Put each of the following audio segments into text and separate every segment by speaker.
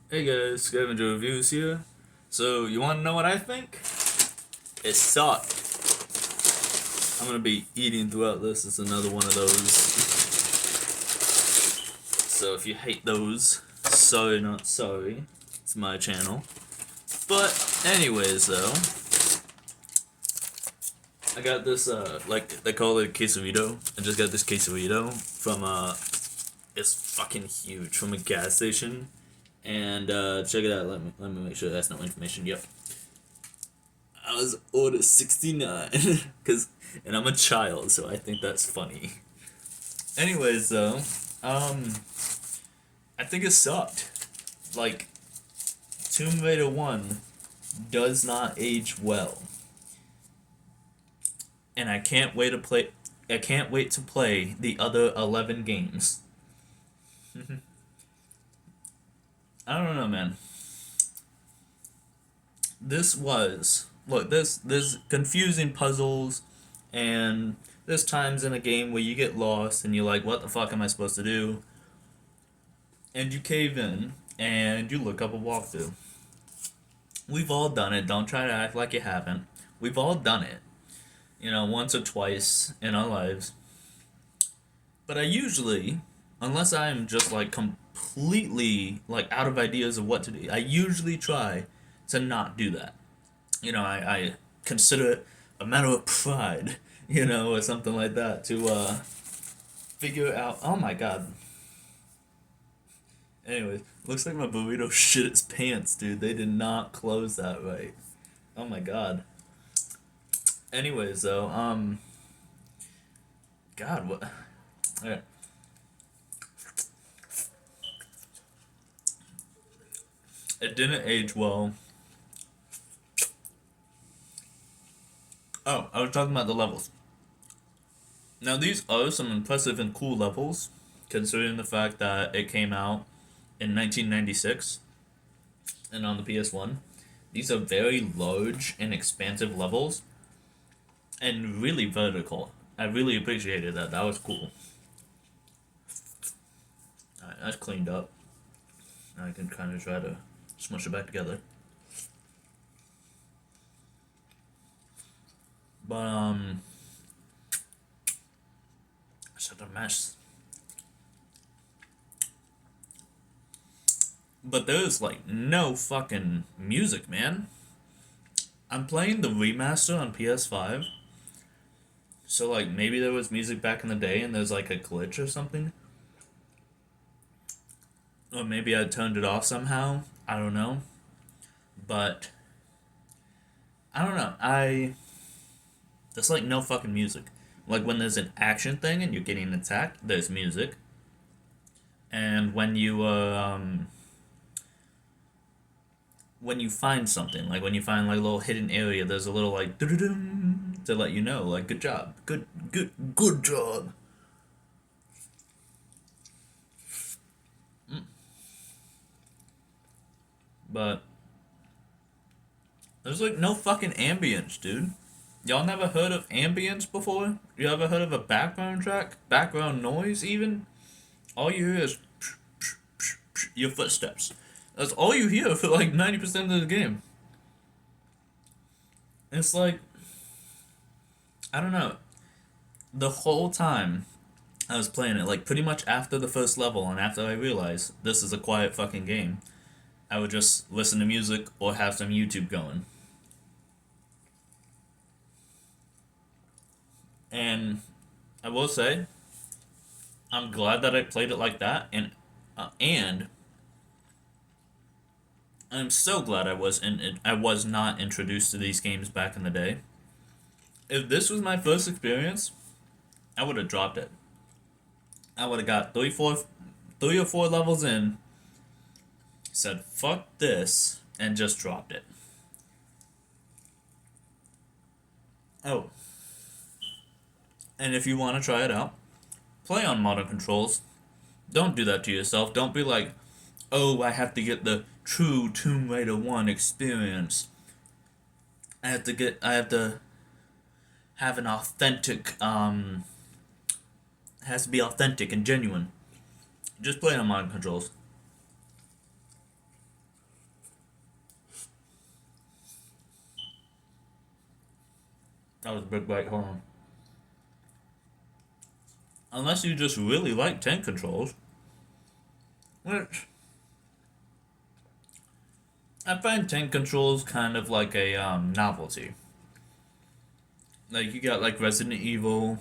Speaker 1: Hey guys, Scavenger Reviews here. So, you want to know what I think? It sucked. I'm gonna be eating throughout this. It's another one of those. So, if you hate those, sorry, not sorry. It's my channel. But, anyways, though, I got this, like, they call it a quesarito. I just got this quesarito from, it's fucking huge, from a gas station. And, check it out. Let me make sure that's no information. Yep. I was ordered 69 cuz and I'm a child, so I think that's funny. Anyways, though, um I think it sucked. Like Tomb Raider 1 does not age well. And I can't wait to play the other 11 games. I don't know, man. This was look, there's confusing puzzles and there's times in a game where you get lost and you're like, what the fuck am I supposed to do? And you cave in and you look up a walkthrough. We've all done it. Don't try to act like you haven't. We've all done it, once or twice in our lives. But I usually, unless I'm just like completely like out of ideas of what to do, I usually try to not do that. I consider it a matter of pride, or something like that to figure out. Oh my god. Anyways, looks like my burrito shit its pants, dude. They did not close that right. Oh my god. Anyways, though, God, what? Okay. It didn't age well. Oh, I was talking about the levels. Now, these are some impressive and cool levels, considering the fact that it came out in 1996 and on the PS1. These are very large and expansive levels and really vertical. I really appreciated that. That was cool. Alright, that's cleaned up. I can kind of try to smush it back together. But, such a mess. But there's like no fucking music, man. I'm playing the remaster on PS5. So like maybe there was music back in the day and there's like a glitch or something. Or maybe I turned it off somehow. I don't know. But I don't know. There's like no fucking music. Like when there's an action thing and you're getting attacked, there's music. And when you find something, like when you find like a little hidden area, there's a little like to let you know, like good job, good job. But there's like no fucking ambience, dude. Y'all never heard of ambience before? You ever heard of a background track, background noise even? All you hear is your footsteps. That's all you hear for like 90% of the game. It's like I don't know. The whole time I was playing it, like pretty much after the first level and after I realized this is a quiet fucking game, I would just listen to music or have some YouTube going. And I will say, I'm glad that I played it like that, and I'm so glad I was not introduced to these games back in the day. If this was my first experience, I would have dropped it. I would have got 3 or 4 levels in, said fuck this, and just dropped it. Oh, and if you want to try it out, play on modern controls. Don't do that to yourself. Don't be like, oh, I have to get the true Tomb Raider 1 experience. I have to have an authentic, it has to be authentic and genuine. Just play on modern controls. That was a big bite. Hold on. Unless you just really like tank controls, which I find tank controls kind of like a novelty. Like you got like Resident Evil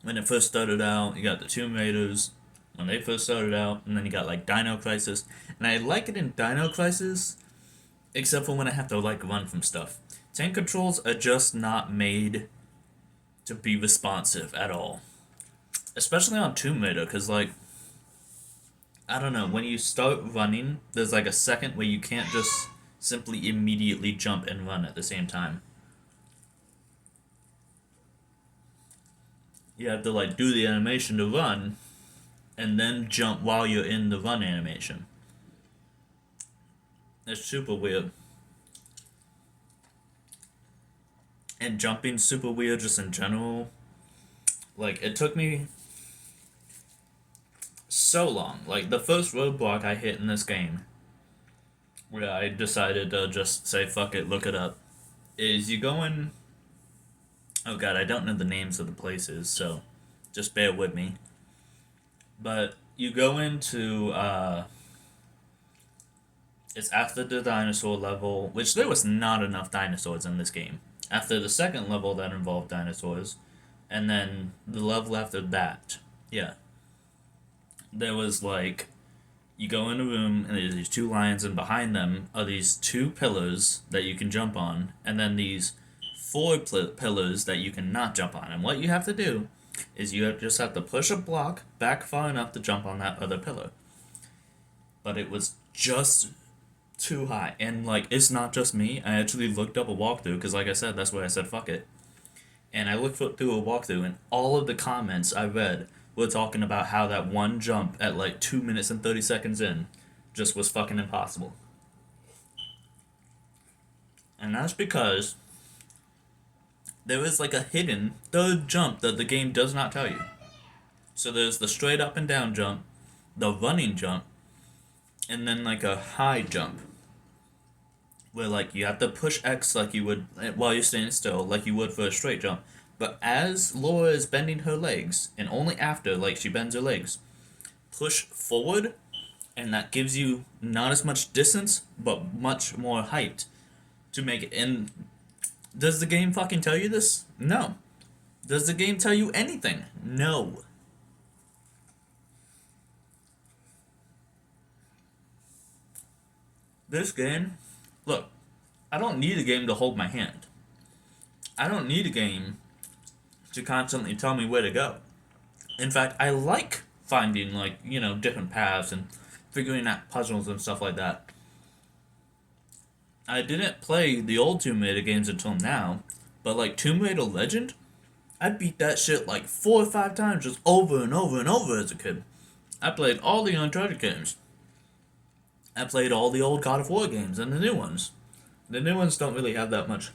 Speaker 1: when it first started out, you got the Tomb Raiders when they first started out, and then you got like Dino Crisis. And I like it in Dino Crisis, except for when I have to like run from stuff. Tank controls are just not made to be responsive at all, especially on Tomb Raider, because like I don't know, when you start running, there's like a second where you can't just simply immediately jump and run at the same time. You have to like do the animation to run and then jump while you're in the run animation. It's super weird. And jumping's super weird just in general. Like it took me so long. Like the first roadblock I hit in this game, where I decided to just say fuck it, look it up, is you go in. Oh god, I don't know the names of the places, so just bear with me. But you go into it's after the dinosaur level, which there was not enough dinosaurs in this game. After the second level that involved dinosaurs, and then the level after that, yeah, there was like you go in a room and there's these two lions, and behind them are these two pillars that you can jump on, and then these four pillars that you cannot jump on. And what you have to do is just have to push a block back far enough to jump on that other pillar. But it was just too high, and like it's not just me. I actually looked up a walkthrough because, like I said, that's why I said fuck it. And I looked through a walkthrough, and all of the comments I read were talking about how that one jump at like 2 minutes and 30 seconds in just was fucking impossible. And that's because there is like a hidden third jump that the game does not tell you. So there's the straight up and down jump, the running jump, and then like a high jump. Where like you have to push X like you would while you're standing still, like you would for a straight jump. But as Laura is bending her legs, and only after like she bends her legs, push forward, and that gives you not as much distance, but much more height to make it. And does the game fucking tell you this? No. Does the game tell you anything? No. This game, look, I don't need a game to hold my hand. I don't need a game to constantly tell me where to go. In fact, I like finding, like, different paths and figuring out puzzles and stuff like that. I didn't play the old Tomb Raider games until now, but like Tomb Raider Legend, I beat that shit like 4 or 5 times just over and over and over as a kid. I played all the Uncharted games. I played all the old God of War games and the new ones. The new ones don't really have that much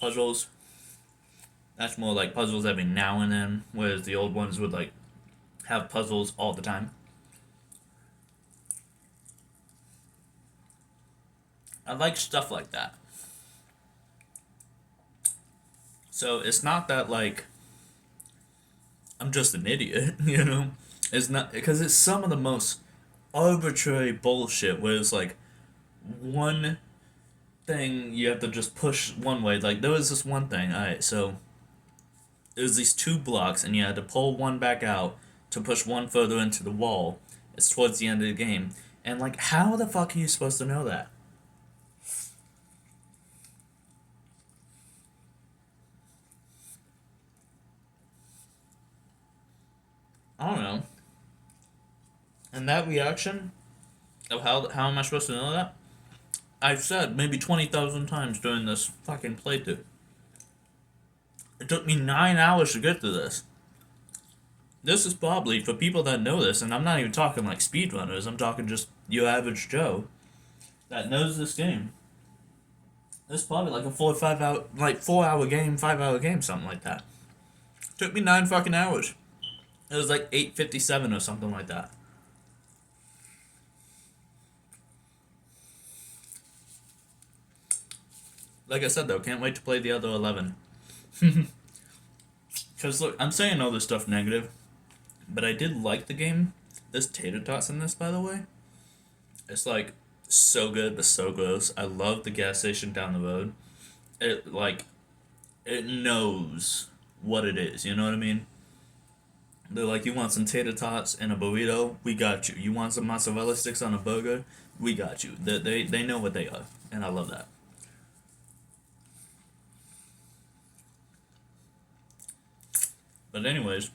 Speaker 1: puzzles. That's more like puzzles every now and then, whereas the old ones would like have puzzles all the time. I like stuff like that. So it's not that like I'm just an idiot, It's not because it's some of the most arbitrary bullshit where it's like one thing you have to just push one way. Like there was this one thing, alright, so there was these two blocks and you had to pull one back out to push one further into the wall. It's towards the end of the game. And like how the fuck are you supposed to know that? I don't know. And that reaction of how am I supposed to know that? I've said maybe 20,000 times during this fucking playthrough. It took me 9 hours to get to this. This is probably, for people that know this, and I'm not even talking like speedrunners, I'm talking just your average Joe that knows this game. This is probably like a 4 or 5 hour, like 4 hour game, 5 hour game, something like that. It took me 9 fucking hours. It was like 8:57 or something like that. Like I said though, can't wait to play the other 11. Because look, I'm saying all this stuff negative, but I did like the game. There's tater tots in this, by the way. It's like so good but so gross. I love the gas station down the road. It like it knows what it is. You know what I mean? They're like, you want some tater tots and a burrito? We got you. You want some mozzarella sticks on a burger? We got you. They know what they are, and I love that. But anyways,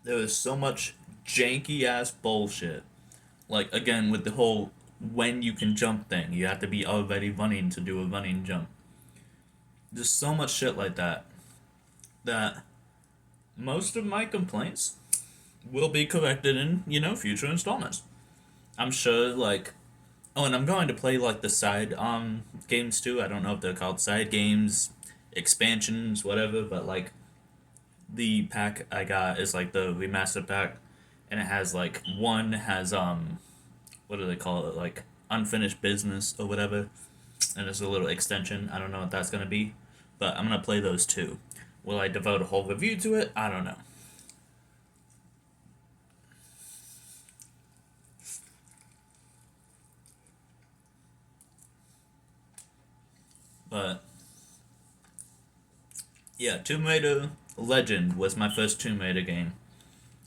Speaker 1: there is so much janky ass bullshit. Like again with the whole when you can jump thing, you have to be already running to do a running jump. There's so much shit like that that most of my complaints will be corrected in, future installments. I'm sure like oh, and I'm going to play like the side games too. I don't know if they're called side games, expansions, whatever, but like the pack I got is like the remastered pack and it has like one has what do they call it? Like unfinished business or whatever. And it's a little extension. I don't know what that's gonna be. But I'm gonna play those two. Will I devote a whole review to it? I don't know. But yeah, Tomb Raider Legend was my first Tomb Raider game.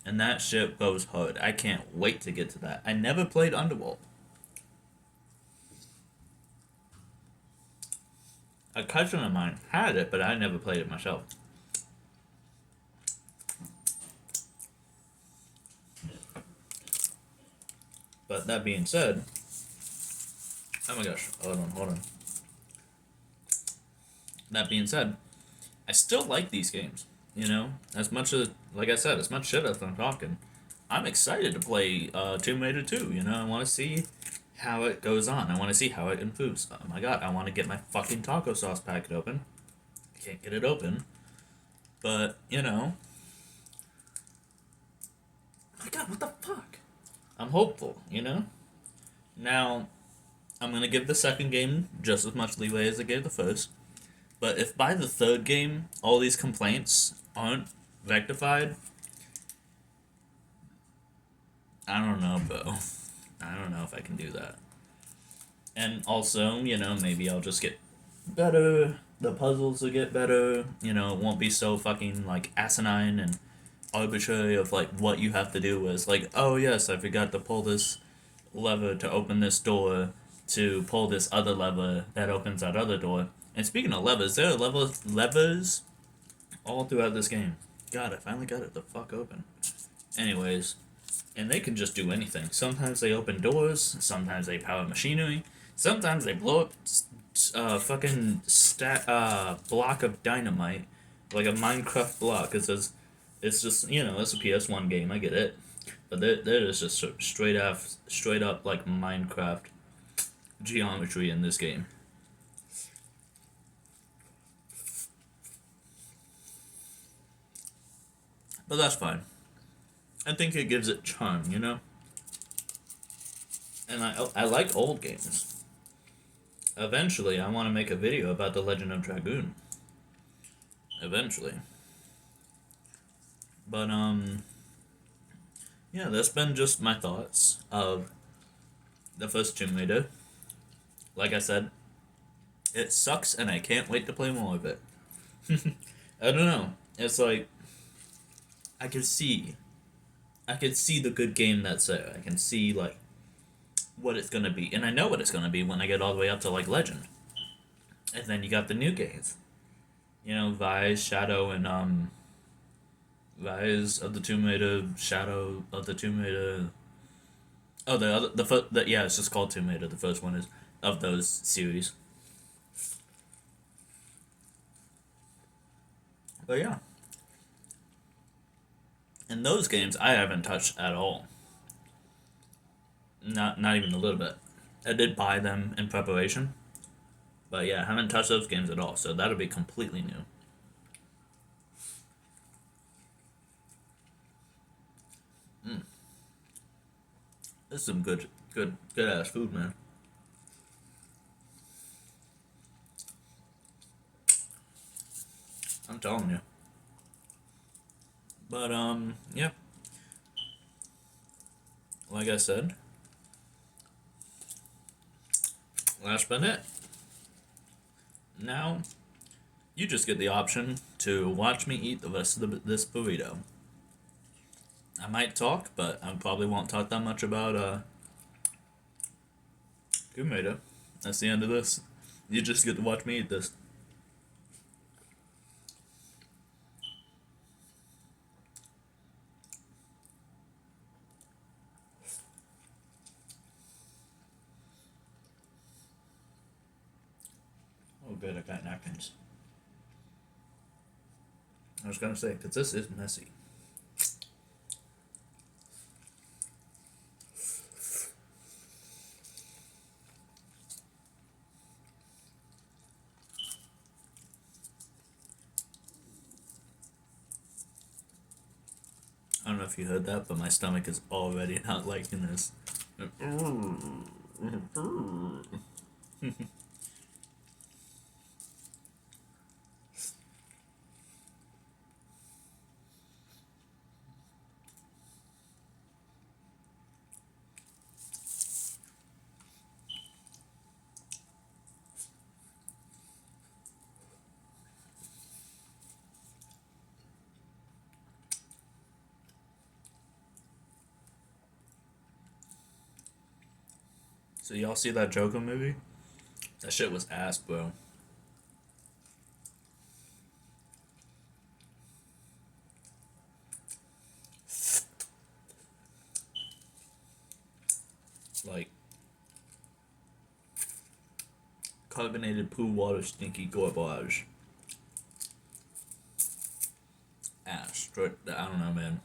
Speaker 1: And that shit goes hard. I can't wait to get to that. I never played Underworld. A cousin of mine had it, but I never played it myself. But that being said, oh my gosh, hold on. That being said, I still like these games. As much as, like I said, as much shit as I'm talking, I'm excited to play Tomb Raider 2. I want to see how it goes on. I want to see how it improves. Oh my god, I want to get my fucking taco sauce packet open. I can't get it open. But, my god, what the fuck? I'm hopeful. Now, I'm going to give the second game just as much leeway as I gave the first. But if by the third game all these complaints aren't rectified, I don't know, bro. I don't know if I can do that. And also, maybe I'll just get better. The puzzles will get better. It won't be so fucking, like, asinine and arbitrary of, like, what you have to do is, like, oh, yes, I forgot to pull this lever to open this door to pull this other lever that opens that other door. And speaking of levers, there are levers all throughout this game. God, I finally got it the fuck open. Anyways, and they can just do anything. Sometimes they open doors, sometimes they power machinery, sometimes they blow up fucking block of dynamite, like a Minecraft block. It's just, it's a PS1 game, I get it. But there is just straight up like Minecraft geometry in this game. But that's fine. I think it gives it charm. And I like old games. Eventually, I want to make a video about The Legend of Dragoon. Eventually. But, yeah, that's been just my thoughts of the first Tomb Raider. Like I said, it sucks and I can't wait to play more of it. I don't know. It's like, I could see. I could see the good game that's there. I can see, like, what it's gonna be. And I know what it's gonna be when I get all the way up to, like, Legend. And then you got the new games. Rise, Shadow, and, Rise of the Tomb Raider, Shadow of the Tomb Raider. Oh, yeah, it's just called Tomb Raider. The first one is of those series. But yeah. And those games I haven't touched at all. Not even a little bit. I did buy them in preparation. But yeah, I haven't touched those games at all, so that'll be completely new. Mm. This is some good ass food, man. I'm telling you. But yeah, like I said, last minute. Now you just get the option to watch me eat the rest of this burrito. I might talk, but I probably won't talk that much about Kumeda. That's the end of this. You just get to watch me eat this. Oh, good, I got napkins. I was gonna say, because this is messy. I don't know if you heard that, but my stomach is already not liking this. So y'all see that Joker movie? That shit was ass, bro. Like carbonated poo water stinky garbage. Ass. I don't know, man.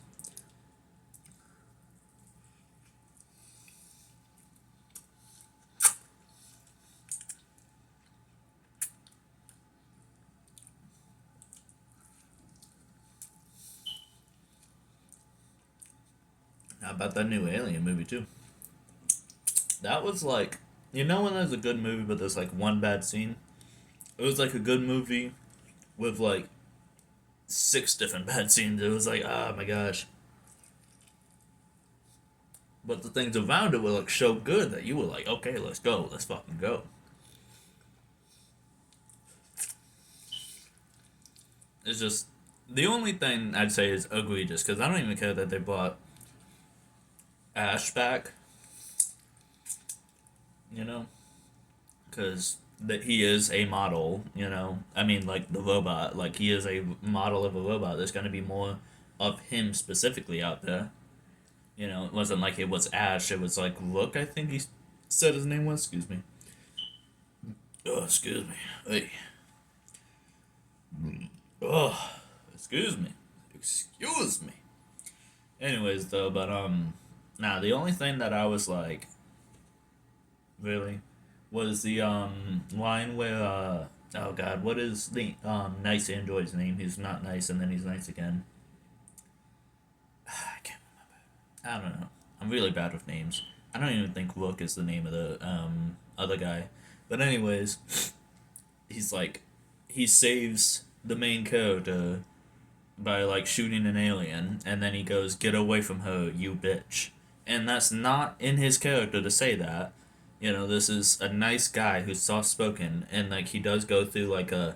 Speaker 1: How about that new Alien movie too? That was like, you know when there's a good movie but there's like one bad scene? It was like a good movie with like six different bad scenes. It was like, oh my gosh. But the things around it were like so good that you were like, okay, let's go, let's fucking go. It's just the only thing I'd say is egregious because I don't even care that they brought Ash back. You know, because that he is a model. You know, I mean, like the robot, like he is a model of a robot. There's gonna be more of him specifically out there. You know, it wasn't like it was Ash. It was like Rook. I think he said his name was. Excuse me. Oh, excuse me. Hey. Oh, excuse me. Excuse me. Anyways, though, but nah. The only thing that I was like, really, was the line where oh god, what is the nice android's name? He's not nice, and then he's nice again. I can't remember. I don't know. I'm really bad with names. I don't even think Rook is the name of the other guy. But anyways, he's like, he saves the main character by like shooting an alien, and then he goes, "Get away from her, you bitch." And that's not in his character to say that. You know, this is a nice guy who's soft spoken, and like he does go through like a,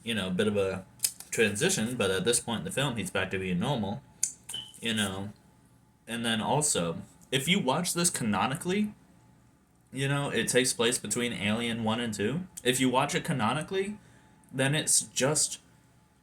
Speaker 1: bit of a transition, but at this point in the film, he's back to being normal. You know, and then also, if you watch this canonically, it takes place between Alien 1 and 2. If you watch it canonically, then it's just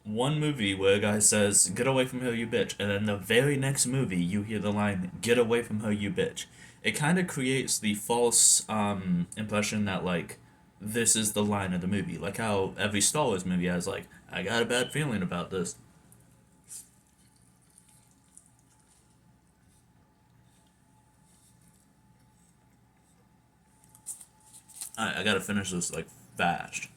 Speaker 1: one movie where a guy says, "Get away from her, you bitch," and then the very next movie, you hear the line, "Get away from her, you bitch." It kind of creates the false impression that, like, this is the line of the movie. Like how every Star Wars movie has, like, "I got a bad feeling about this." I gotta finish this, like, fast.